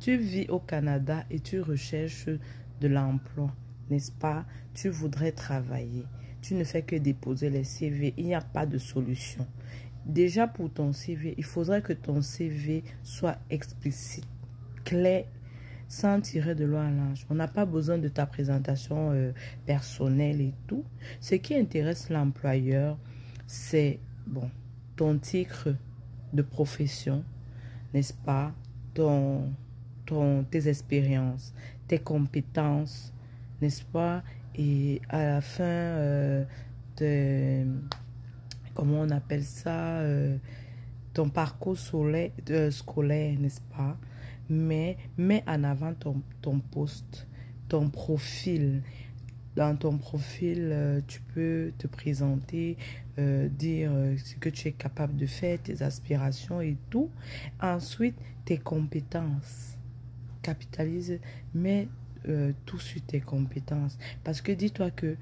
Tu vis au Canada et tu recherches de l'emploi, n'est-ce pas? Tu voudrais travailler. Tu ne fais que déposer les CV. Il n'y a pas de solution. Déjà pour ton CV, il faudrait que ton CV soit explicite, clair, sans tirer de loin à large. On n'a pas besoin de ta présentation personnelle et tout. Ce qui intéresse l'employeur, c'est bon, ton titre de profession, n'est-ce pas? Tes expériences, tes compétences, n'est-ce pas? Et à la fin, comment on appelle ça? Ton parcours scolaire, n'est-ce pas? Mais mets en avant ton poste, ton profil. Dans ton profil, tu peux te présenter, dire ce que tu es capable de faire, tes aspirations et tout. Ensuite, tes compétences. Capitalise, mets tout sur tes compétences. Parce que dis-toi que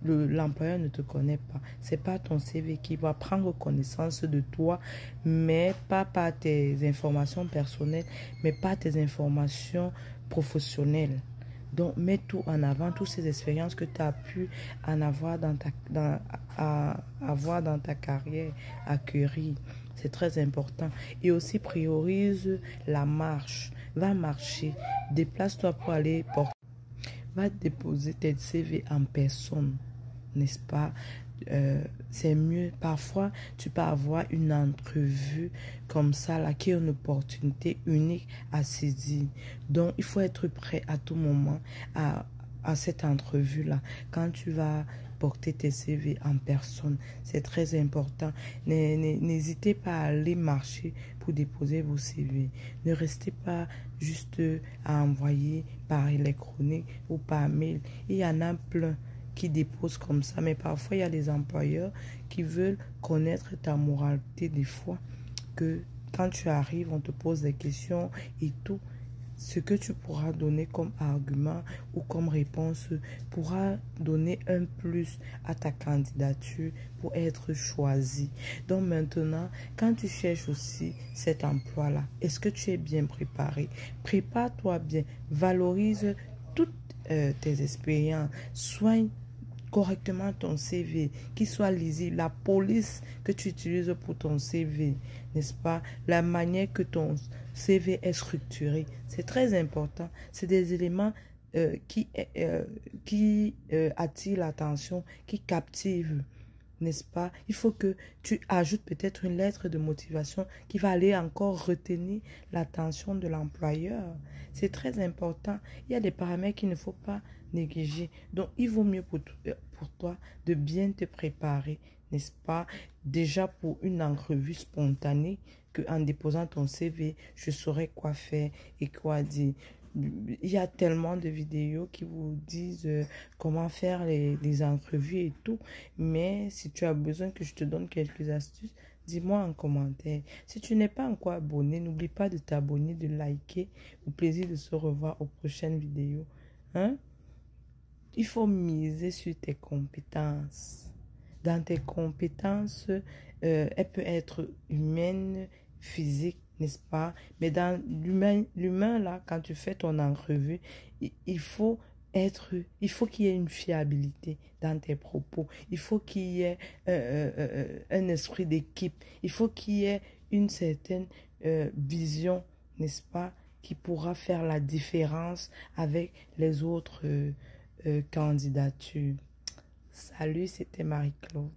l'employeur ne te connaît pas. C'est pas ton CV qui va prendre connaissance de toi, mais pas par tes informations personnelles, mais par tes informations professionnelles. Donc, mets tout en avant, toutes ces expériences que tu as pu en avoir avoir dans ta carrière, acquérir. C'est très important. Et aussi, priorise la marche. Va marcher. Déplace-toi pour aller porter. Va déposer tes CV en personne. N'est-ce pas? C'est mieux. Parfois, tu peux avoir une entrevue comme ça, là, qui est une opportunité unique à saisir. Donc, il faut être prêt à tout moment à cette entrevue-là. Quand tu vas porter tes CV en personne, c'est très important. N'hésitez pas à aller marcher pour déposer vos CV. Ne restez pas juste à envoyer par électronique ou par mail. Il y en a plein qui déposent comme ça, mais parfois il y a des employeurs qui veulent connaître ta moralité des fois, que quand tu arrives on te pose des questions et tout, ce que tu pourras donner comme argument ou comme réponse pourra donner un plus à ta candidature pour être choisi. Donc maintenant, quand tu cherches aussi cet emploi-là, est-ce que tu es bien préparé? Prépare-toi bien, valorise toutes tes expériences, soigne correctement ton CV, qu'il soit lisible, la police que tu utilises pour ton CV, n'est-ce pas? La manière que ton CV est structuré, c'est très important. C'est des éléments qui attirent l'attention, qui captivent, n'est-ce pas? Il faut que tu ajoutes peut-être une lettre de motivation qui va aller encore retenir l'attention de l'employeur. C'est très important. Il y a des paramètres qu'il ne faut pas négliger. Donc, il vaut mieux pour toi de bien te préparer, n'est-ce pas? Déjà pour une entrevue spontanée, qu'en déposant ton CV, je saurais quoi faire et quoi dire. Il y a tellement de vidéos qui vous disent comment faire les entrevues et tout. Mais si tu as besoin que je te donne quelques astuces, dis-moi en commentaire. Si tu n'es pas encore abonné, n'oublie pas de t'abonner, de liker. Au plaisir de se revoir aux prochaines vidéos. Hein? Il faut miser sur tes compétences. Dans tes compétences, elle peut être humaine, physique, n'est-ce pas? Mais dans l'humain, là, quand tu fais ton entrevue, il faut qu'il y ait une fiabilité dans tes propos. Il faut qu'il y ait un esprit d'équipe. Il faut qu'il y ait une certaine vision, n'est-ce pas, qui pourra faire la différence avec les autres candidatures. Salut, c'était Marie-Claude.